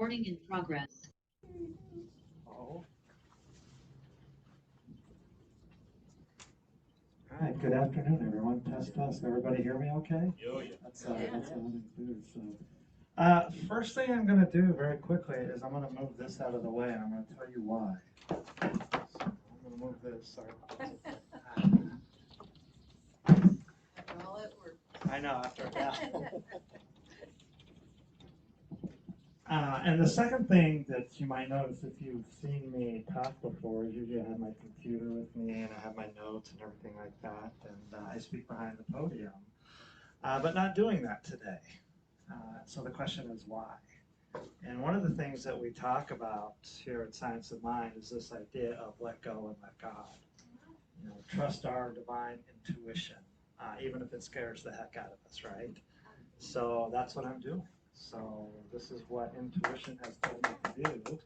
Recording in progress. Oh. All right, good afternoon, everyone. Test, test. Everybody hear me okay? Oh, yeah. That's all I do. So, first thing I'm going to do very quickly is I'm going to move this out of the way, and I'm going to tell you why. So I'm going to move this. Sorry. After all that work. I know, after that. And the second thing that you might notice if you've seen me talk before is usually I have my computer with me and I have my notes and everything like that, and I speak behind the podium, but not doing that today. So the question is why? And one of the things that we talk about here at Science of Mind is this idea of let go and let God. You know, trust our divine intuition, even if it scares the heck out of us, right? So that's what I'm doing. So this is what intuition has told me to do.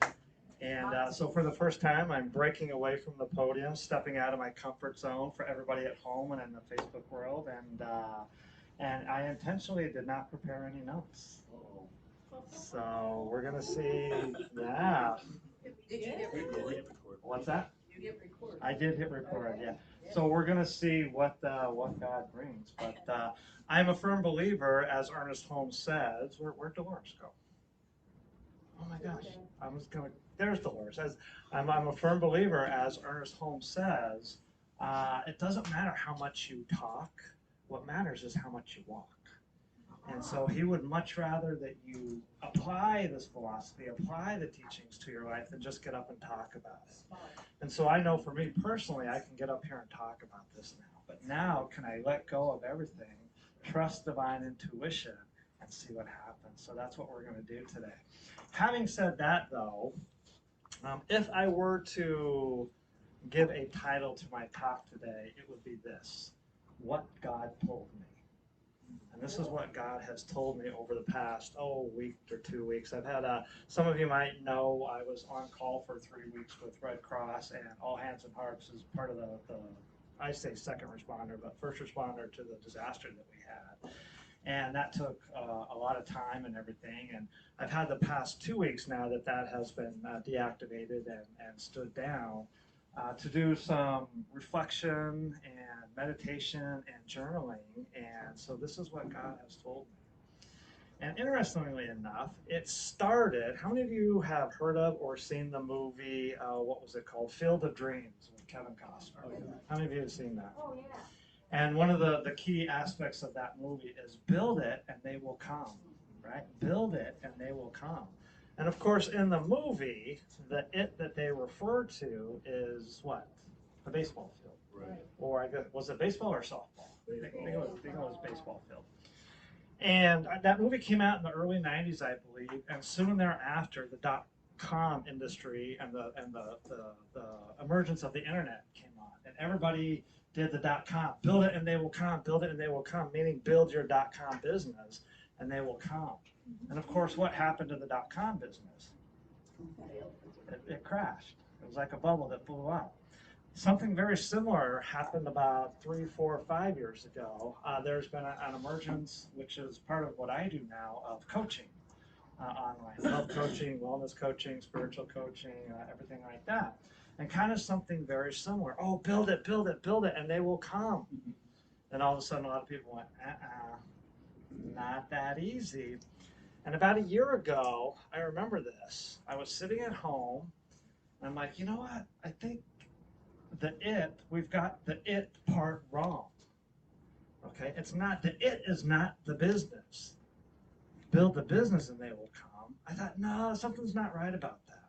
And so for the first time, I'm breaking away from the podium, stepping out of my comfort zone for everybody at home and in the Facebook world. And I intentionally did not prepare any notes. So we're going to see, yeah. Did you get recorded? What's that? You get recorded. I did hit record, yeah. So we're going to see what God brings. But I'm a firm believer, as Ernest Holmes says, where'd Dolores go? Oh my gosh, I was going to, there's Dolores. I'm a firm believer, as Ernest Holmes says, it doesn't matter how much you talk, what matters is how much you walk. And so he would much rather that you apply this philosophy, apply the teachings to your life than just get up and talk about it. And so I know for me personally, I can get up here and talk about this now. But now, can I let go of everything, trust divine intuition, and see what happens? So that's what we're going to do today. Having said that, though, if I were to give a title to my talk today, it would be this: What God Told Me. And this is what God has told me over the past, week or 2 weeks. I've had, some of you might know I was on call for 3 weeks with Red Cross and All Hands and Hearts as part of the I say second responder, but first responder to the disaster that we had. And that took a lot of time and everything. And I've had the past 2 weeks now that has been deactivated and stood down. To do some reflection and meditation and journaling. And so this is what God has told me. And interestingly enough, it started, how many of you have heard of or seen the movie, what was it called? Field of Dreams with Kevin Costner. How many of you have seen that? Oh, yeah. And one of the key aspects of that movie is build it and they will come, right? Build it and they will come. And of course, in the movie, the it that they refer to is what? The baseball field. Right. Or I guess, was it baseball or softball? I think it was baseball field. And that movie came out in the early 90s, I believe, and soon thereafter, the dot-com industry and the emergence of the internet came on. And everybody did the dot-com. Build it and they will come. Build it and they will come, meaning build your dot-com business and they will come. And of course, what happened to the dot-com business? It crashed. It was like a bubble that blew up. Something very similar happened about 3, 4, 5 years ago. There's been an emergence, which is part of what I do now, of coaching online. Health coaching, wellness coaching, spiritual coaching, everything like that. And kind of something very similar. Oh, build it, build it, build it, and they will come. And all of a sudden, a lot of people went, not that easy. And about a year ago, I remember this. I was sitting at home, and I'm like, you know what? I think we've got the it part wrong. Okay? The it is not the business. Build the business and they will come. I thought, no, something's not right about that.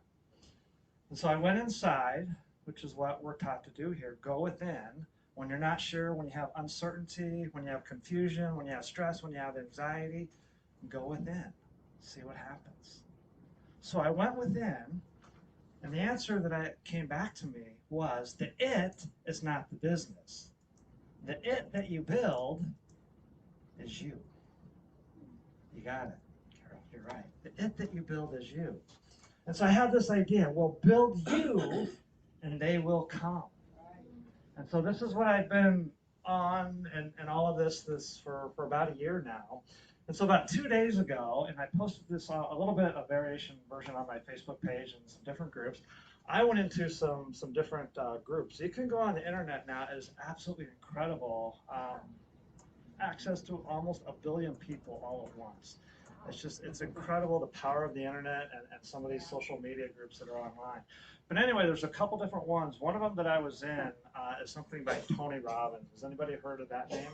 And so I went inside, which is what we're taught to do here. Go within. When you're not sure, when you have uncertainty, when you have confusion, when you have stress, when you have anxiety, go within. See what happens. So I went within, and the answer that came back to me was the it is not the business. The it that you build is you. You got it, Carol, you're right. The it that you build is you. And so I had this idea, well, build you and they will come. And so this is what I've been on and all of this for about a year now. And so about 2 days ago, and I posted this a little bit, a variation version on my Facebook page and some different groups. I went into some different groups. You can go on the internet now. It is absolutely incredible. Access to almost 1 billion people all at once. It's incredible the power of the internet and some of these social media groups that are online. But anyway, there's a couple different ones. One of them that I was in is something by Tony Robbins. Has anybody heard of that name?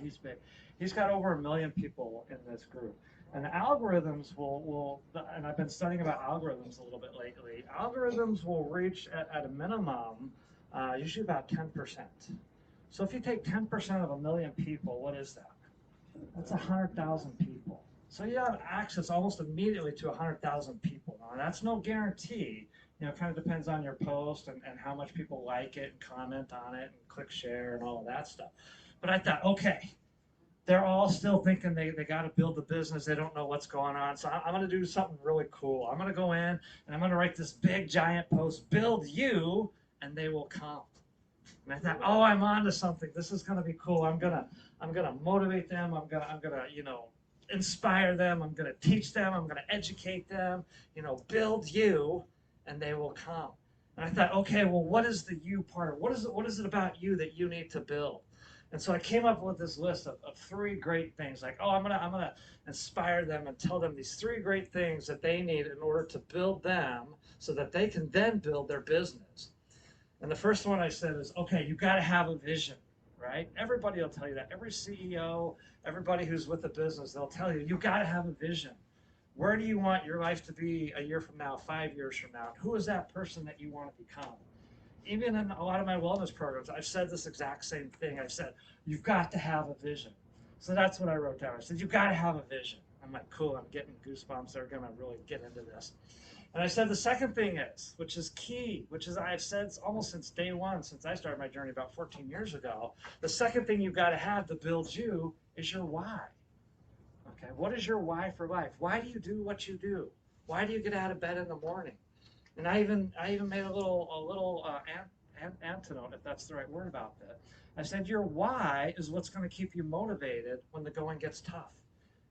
He's big. He's got over 1 million people in this group. And the algorithms will, and I've been studying about algorithms a little bit lately, algorithms will reach at a minimum, usually about 10%. So if you take 10% of 1 million people, what is that? That's 100,000 people. So you have access almost immediately to 100,000 people. Now, that's no guarantee. It kind of depends on your post and how much people like it and comment on it and click share and all of that stuff. But I thought, okay, they're all still thinking they got to build the business. They don't know what's going on. So I'm going to do something really cool. I'm going to go in and I'm going to write this big giant post, build you, and they will come. And I thought, oh, I'm on to something. This is going to be cool. I'm gonna motivate them. I'm gonna inspire them. I'm gonna teach them. I'm gonna educate them. Build you, and they will come. And I thought, okay, well, what is the you part? What is it about you that you need to build? And so I came up with this list of 3 great things. Like, oh, I'm gonna inspire them and tell them these 3 great things that they need in order to build them, so that they can then build their business. And the first one I said is, okay, you got to have a vision, right? Everybody will tell you that. Every CEO, everybody who's with a business, they'll tell you, you got to have a vision. Where do you want your life to be a year from now, 5 years from now? Who is that person that you want to become? Even in a lot of my wellness programs, I've said this exact same thing. I've said, you've got to have a vision. So that's what I wrote down. I said, you've got to have a vision. I'm like, cool, I'm getting goosebumps. They're going to really get into this. And I said the second thing is, which is key, which is I've said almost since day one, since I started my journey about 14 years ago, the second thing you've got to have to build you is your why. Okay, what is your why for life? Why do you do what you do? Why do you get out of bed in the morning? And I even made a little antidote, if that's the right word, about that. I said your why is what's going to keep you motivated when the going gets tough.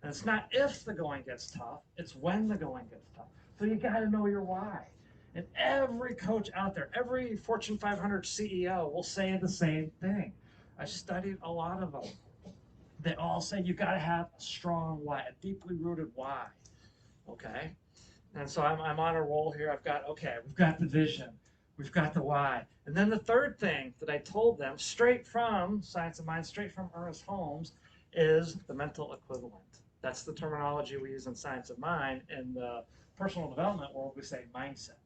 And it's not if the going gets tough, it's when the going gets tough. So you got to know your why. And every coach out there, every Fortune 500 CEO will say the same thing. I studied a lot of them. They all say you got to have a strong why, a deeply rooted why. Okay? And so I'm on a roll here. We've got the vision. We've got the why. And then the third thing that I told them, straight from Science of Mind, straight from Ernest Holmes, is the mental equivalent. That's the terminology we use in Science of Mind. In the personal development world, we say mindset.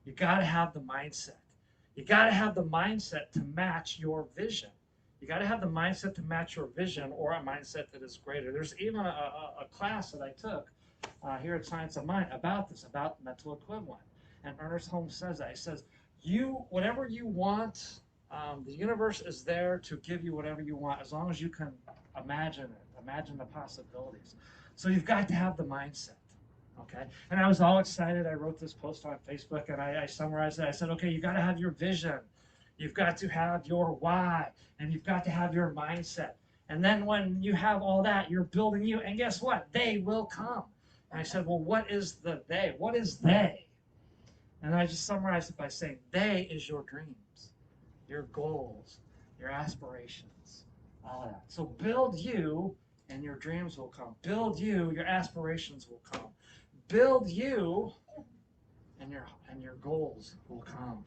You got to have the mindset. You got to have the mindset to match your vision. You got to have the mindset to match your vision, or a mindset that is greater. There's even a class that I took here at Science of Mind about this, about mental equivalent. And Ernest Holmes says that. He says, whatever you want, the universe is there to give you whatever you want, as long as you can imagine it, imagine the possibilities. So you've got to have the mindset. Okay, and I was all excited. I wrote this post on Facebook, and I summarized it. I said, okay, you got to have your vision, you've got to have your why, and you've got to have your mindset. And then when you have all that, you're building you. And guess what? They will come. And I said, well, what is the they? What is they? And I just summarized it by saying, they is your dreams, your goals, your aspirations, all of that. So build you, and your dreams will come. Build you, your aspirations will come. Build you, and your goals will come.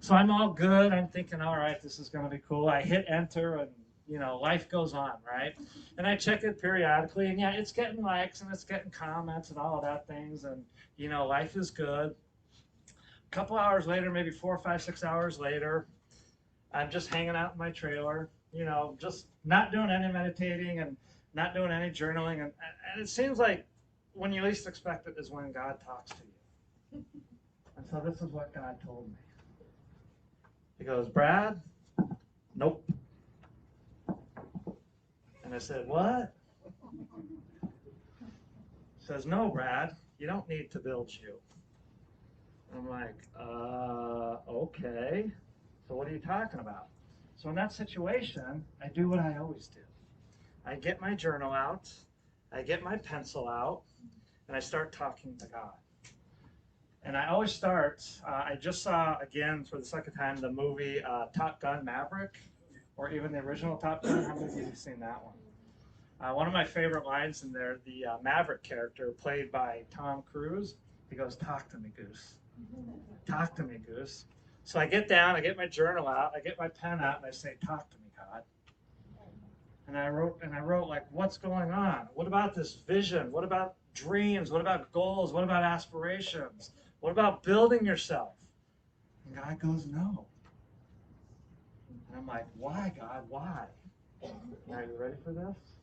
So I'm all good. I'm thinking, all right, this is going to be cool. I hit enter, and life goes on, right? And I check it periodically, and yeah, it's getting likes and it's getting comments and all of that things, and life is good. A couple hours later, maybe 4, 5, 6 hours later, I'm just hanging out in my trailer, just not doing any meditating and not doing any journaling, and it seems like when you least expect it is when God talks to you. And so this is what God told me. He goes, Brad, nope. And I said, what? He says, no, Brad, you don't need to build you. I'm like, okay. So what are you talking about? So in that situation, I do what I always do. I get my journal out, I get my pencil out, and I start talking to God. And I always start, I just saw, again, for the second time, the movie Top Gun Maverick, or even the original Top Gun. How many of you have seen that one? One of my favorite lines in there, the Maverick character, played by Tom Cruise, he goes, "Talk to me, Goose. Talk to me, Goose." So I get down, I get my journal out, I get my pen out, and I say, "Talk to me, God." And I wrote like, what's going on? What about this vision? What about dreams? What about goals? What about aspirations? What about building yourself? And God goes, "No." And I'm like, "Why, God? Why?" Are you ready for this?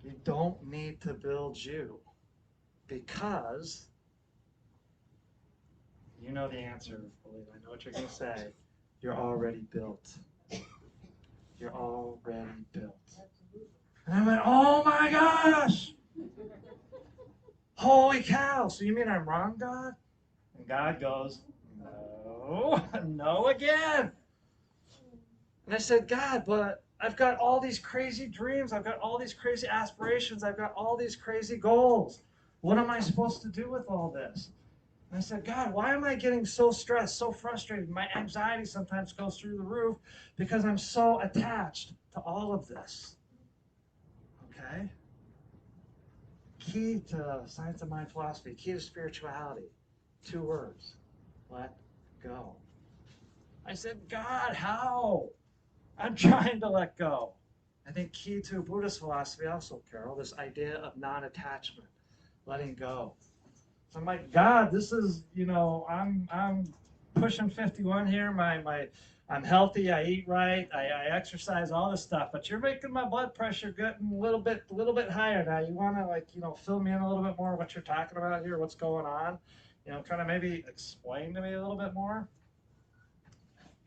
You don't need to build you, because you know the answer, believe. I know what you're going to say. You're already built. You're already built. And I went, "Oh my gosh! Holy cow! So you mean I'm wrong, God?" And God goes, "No, no again." And I said, "God, but I've got all these crazy dreams. I've got all these crazy aspirations. I've got all these crazy goals. What am I supposed to do with all this?" And I said, "God, why am I getting so stressed, so frustrated? My anxiety sometimes goes through the roof because I'm so attached to all of this." Okay? Key to science of mind philosophy, key to spirituality, 2 words: let go. I said, "God, how? I'm trying to let go." I think key to Buddhist philosophy also, Carol, this idea of non-attachment, letting go. So I'm like, "God, this is, I'm pushing 51 here. I'm healthy. I eat right. I exercise, all this stuff. But you're making my blood pressure getting a little bit higher now. You want to fill me in a little bit more what you're talking about here, what's going on? Kind of maybe explain to me a little bit more."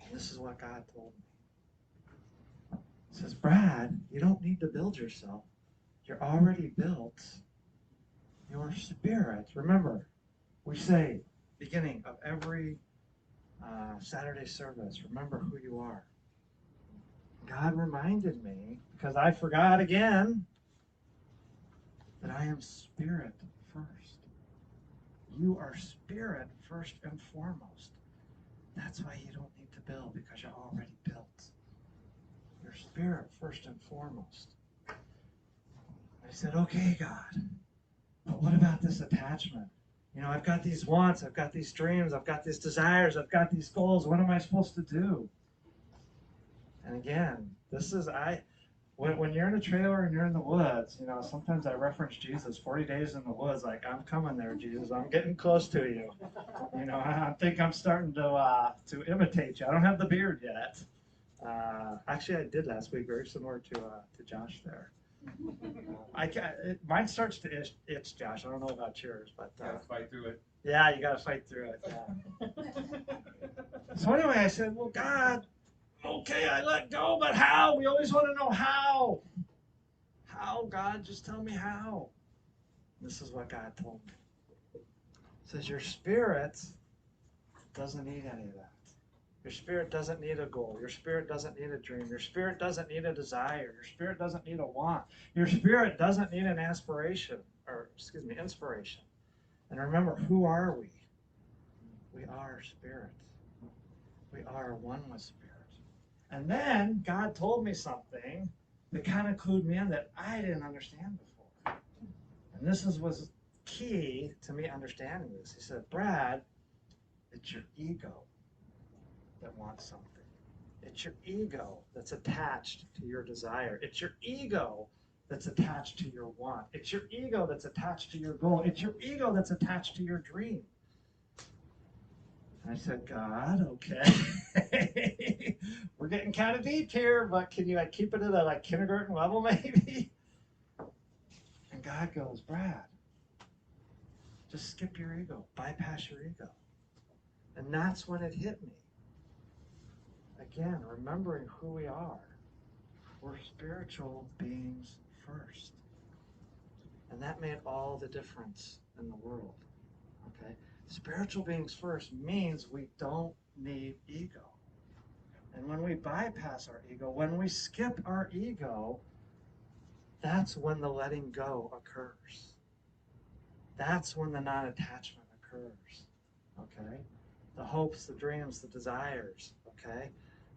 And this is what God told me. He says, "Brad, you don't need to build yourself. You're already built. Your spirit." Remember, we say, beginning of every Saturday service, remember who you are. God reminded me, because I forgot again, that I am spirit first. You are spirit first and foremost. That's why you don't need to build, because you're already built. You're spirit first and foremost. I said, "Okay, God, but what about this attachment? I've got these wants, I've got these dreams, I've got these desires, I've got these goals. What am I supposed to do?" And again, when you're in a trailer and you're in the woods, sometimes I reference Jesus, 40 days in the woods, like, "I'm coming there, Jesus. I'm getting close to you." I think I'm starting to imitate you. I don't have the beard yet. Actually, I did last week, very similar to Josh there. Mine starts to itch, Josh. I don't know about yours, but Gotta fight through it. yeah, you got to fight through it. Yeah. So anyway, I said, "Well, God, okay, I let go, but how? We always want to know how. How, God? Just tell me how." This is what God told me. He says, "Your spirit doesn't need any of that. Your spirit doesn't need a goal. Your spirit doesn't need a dream. Your spirit doesn't need a desire. Your spirit doesn't need a want. Your spirit doesn't need an inspiration. And remember, who are we? We are spirit. We are one with spirit." And then God told me something that kind of clued me in that I didn't understand before. And this was key to me understanding this. He said, "Brad, it's your ego that wants something. It's your ego that's attached to your desire. It's your ego that's attached to your want. It's your ego that's attached to your goal. It's your ego that's attached to your dream." I said, "God, okay." We're getting kind of deep here, but can you keep it at a kindergarten level maybe? And God goes, "Brad, just skip your ego, bypass your ego." And that's when it hit me. Again, remembering who we are. We're spiritual beings first. And that made all the difference in the world. Okay? Spiritual beings first means we don't need ego. And when we bypass our ego, when we skip our ego, that's when the letting go occurs. That's when the non-attachment occurs. Okay? The hopes, the dreams, the desires. Okay?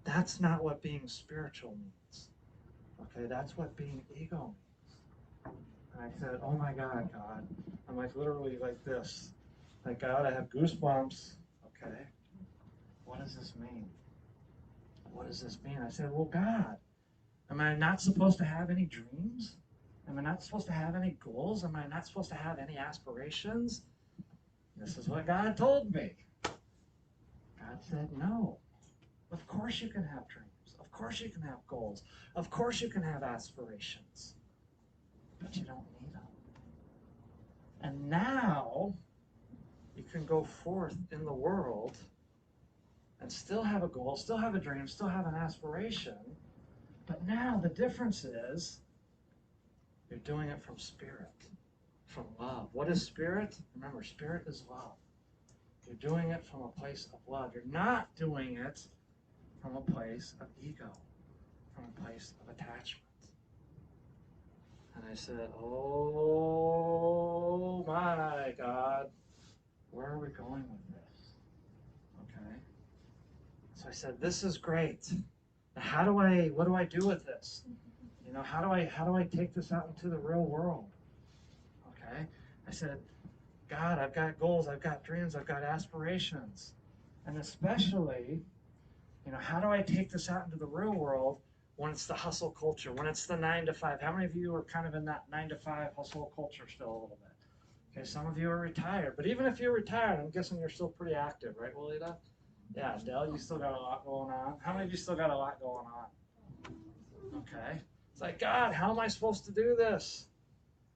That's not what being spiritual means. Okay? That's what being ego means. And I said, oh my God, God. I'm like literally like this. Like, God, I have goosebumps. Okay? What does this mean? What does this mean? I said, well, God, am I not supposed to have any dreams? Am I not supposed to have any goals? Am I not supposed to have any aspirations? This is what God told me. God said, no. Of course you can have dreams. Of course you can have goals. Of course you can have aspirations. But you don't need them. And now you can go forth in the world and still have a goal, still have a dream, still have an aspiration. But now the difference is you're doing it from spirit, from love. What is spirit? Remember, spirit is love. You're doing it from a place of love. You're not doing it from a place of ego, from a place of attachment. And I said, oh my God, where are we going with this? Okay. So I said, this is great. Now what do I do with this? You know, how do I take this out into the real world? Okay. I said, God, I've got goals, I've got dreams, I've got aspirations. And especially, you know, how do I take this out into the real world when it's the hustle culture, when it's the 9 to 5? How many of you are kind of in that 9 to 5 hustle culture still a little bit? Okay, some of you are retired, but even if you're retired, I'm guessing you're still pretty active, right, Walida? Yeah, Dell, you still got a lot going on. How many of you still got a lot going on? Okay. It's like, God, how am I supposed to do this?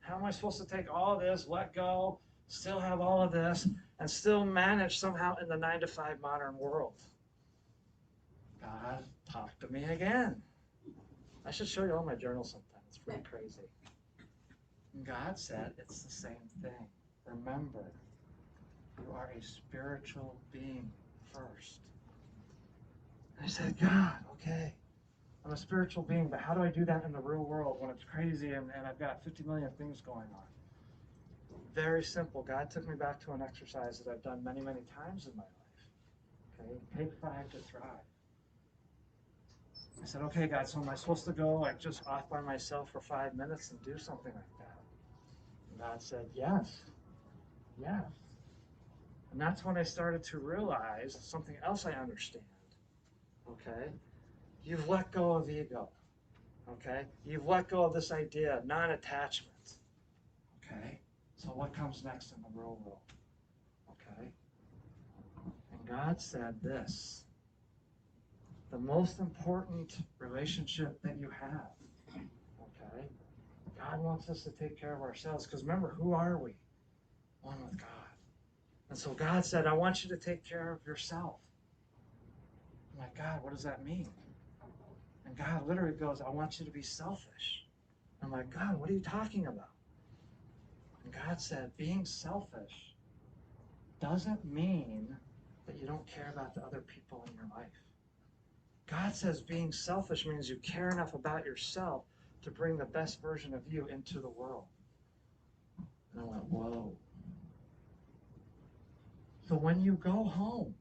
How am I supposed to take all of this, let go, still have all of this, and still manage somehow in the 9 to 5 modern world? God, talk to me again. I should show you all my journals sometime. It's pretty crazy. And God said it's the same thing. Remember, you are a spiritual being first. And I said, God, okay, I'm a spiritual being, but how do I do that in the real world when it's crazy and I've got 50 million things going on? Very simple. God took me back to an exercise that I've done many, many times in my life. Okay, take 5 to thrive. I said, okay, God, so am I supposed to go like just off by myself for 5 minutes and do something like that? And God said, yes, yes. And that's when I started to realize something else I understand. Okay? You've let go of ego. Okay? You've let go of this idea of non-attachment. Okay? So what comes next in the real world? Okay? And God said this. The most important relationship that you have. Okay? God wants us to take care of ourselves because remember, who are we? One with God. And so God said, I want you to take care of yourself. I'm like, God, what does that mean? And God literally goes, I want you to be selfish. I'm like, God, what are you talking about? And God said, being selfish doesn't mean that you don't care about the other people in your life. God says being selfish means you care enough about yourself to bring the best version of you into the world. And I went, whoa. So when you go home,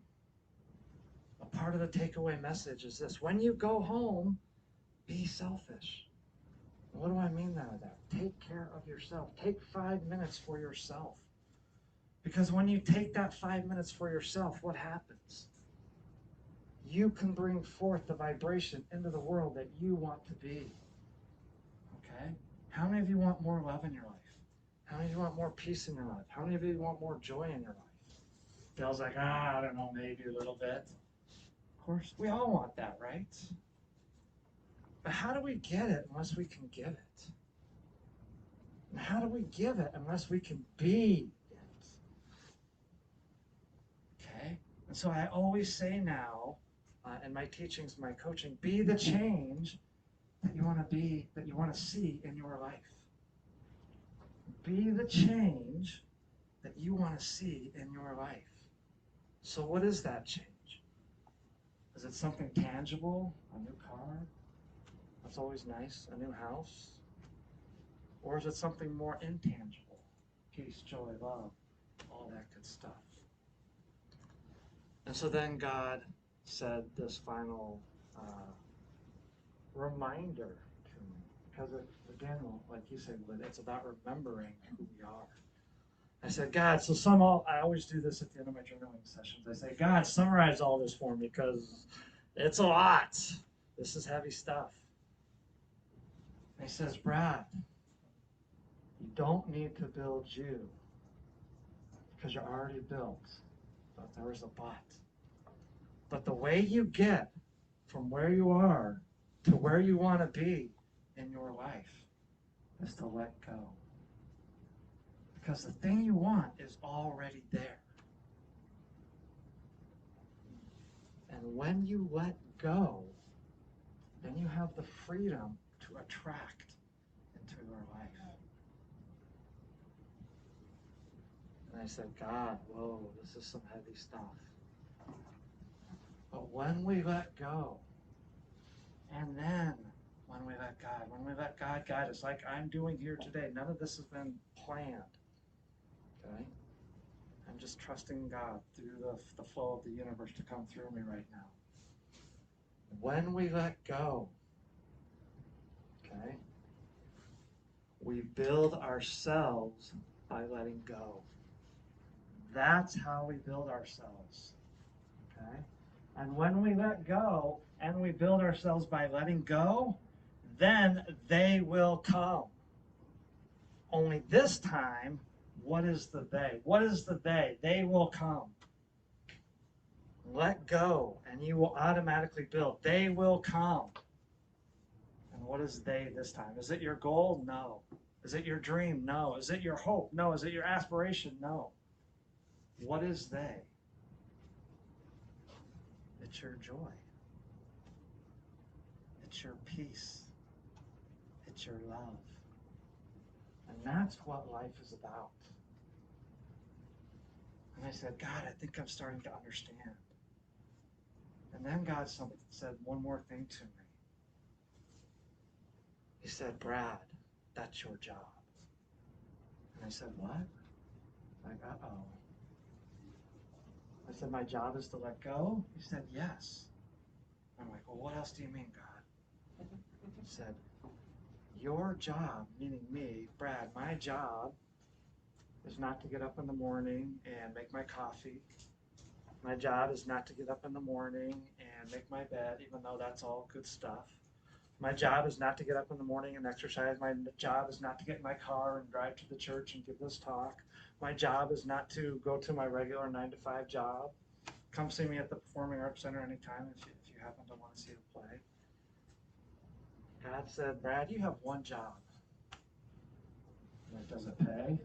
a part of the takeaway message is this. When you go home, be selfish. What do I mean by that? Take care of yourself. Take 5 minutes for yourself. Because when you take that 5 minutes for yourself, what happens? You can bring forth the vibration into the world that you want to be. Okay? How many of you want more love in your life? How many of you want more peace in your life? How many of you want more joy in your life? Dale's like, I don't know, maybe a little bit. Of course, we all want that, right? But how do we get it unless we can give it? And how do we give it unless we can be it? Okay? And so I always say now, in my teachings, my coaching, be the change that you want to be, that you want to see in your life. Be the change that you want to see in your life. So what is that change? Is it something tangible? A new car? That's always nice. A new house? Or is it something more intangible? Peace, joy, love, all that good stuff. And so then God said this final reminder to me. Because again, like you said, it's about remembering who we are. I said, God, I always do this at the end of my journaling sessions. I say, God, summarize all this for me because it's a lot. This is heavy stuff. And he says, Brad, you don't need to build you because you're already built. But there was a but. But the way you get from where you are to where you want to be in your life is to let go. Because the thing you want is already there. And when you let go, then you have the freedom to attract into your life. And I said, God, whoa, this is some heavy stuff. But when we let go, and then when we let God guide us, like I'm doing here today, none of this has been planned. Okay? I'm just trusting God through the flow of the universe to come through me right now. When we let go, okay, we build ourselves by letting go. That's how we build ourselves. Okay? And when we let go and we build ourselves by letting go, then they will come. Only this time, what is the they? What is the they? They will come. Let go and you will automatically build. They will come. And what is they this time? Is it your goal? No. Is it your dream? No. Is it your hope? No. Is it your aspiration? No. What is they? It's your joy. It's your peace. It's your love. And that's what life is about. And I said, God, I think I'm starting to understand. And then God said one more thing to me. He said, Brad, that's your job. And I said, what? Like, uh-oh. I said, my job is to let go? He said, yes. I'm like, well, what else do you mean, God? He said, your job, meaning me, Brad, my job is not to get up in the morning and make my coffee. My job is not to get up in the morning and make my bed, even though that's all good stuff. My job is not to get up in the morning and exercise. My job is not to get in my car and drive to the church and give this talk. My job is not to go to my regular 9-to-5 job. Come see me at the Performing Arts Center anytime if you happen to want to see a play. God said, Brad, you have one job. And does it pay?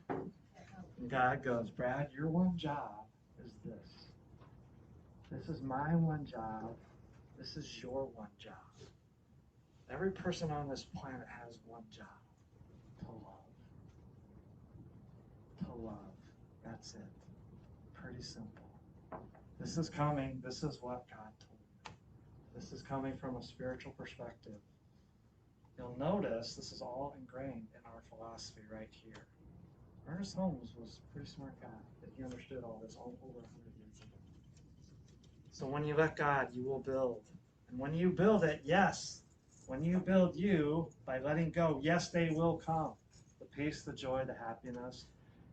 And God goes, Brad, your one job is this. This is my one job. This is your one job. Every person on this planet has one job. To love. To love. That's it. Pretty simple. This is coming. This is what God told me. This is coming from a spiritual perspective. You'll notice this is all ingrained in our philosophy right here. Ernest Holmes was a pretty smart guy, that he understood all this all over 100 years ago. So when you let God, you will build. And when you build it, yes, when you build you by letting go, yes, they will come. The peace, the joy, the happiness,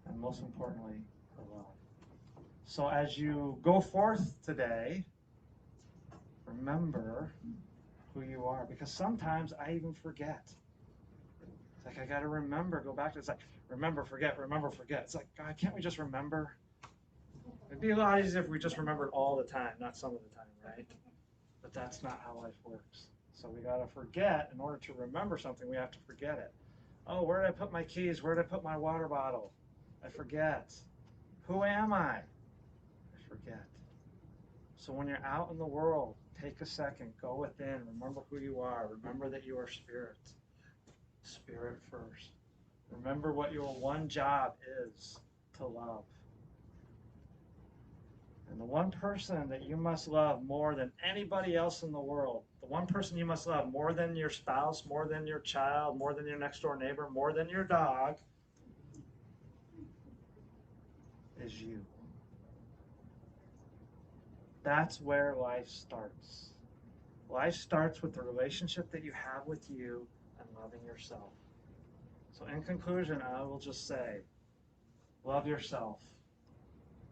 and most importantly, the love. So as you go forth today, remember who you are. Because sometimes I even forget. It's like I got to remember, go back to it's like, remember, forget, remember, forget. It's like, God, can't we just remember? It'd be a lot easier if we just remembered all the time, not some of the time, right? But that's not how life works. So we got to forget. In order to remember something, we have to forget it. Oh, where did I put my keys? Where did I put my water bottle? I forget. Who am I? I forget. So when you're out in the world, take a second, go within, remember who you are. Remember that you are spirit. Spirit first. Remember what your one job is, to love. And the one person that you must love more than anybody else in the world, the one person you must love more than your spouse, more than your child, more than your next door neighbor, more than your dog, is you. That's where life starts. Life starts with the relationship that you have with you and loving yourself. So in conclusion, I will just say, love yourself.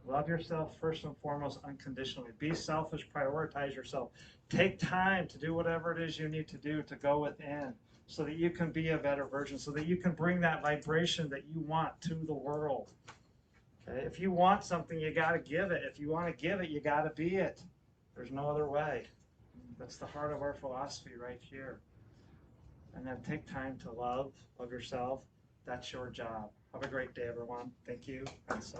Love yourself first and foremost unconditionally. Be selfish, prioritize yourself. Take time to do whatever it is you need to do to go within so that you can be a better version, so that you can bring that vibration that you want to the world. Okay? If you want something, you got to give it. If you want to give it, you got to be it. There's no other way. That's the heart of our philosophy right here. And then take time to love yourself. That's your job. Have a great day, everyone. Thank you. And so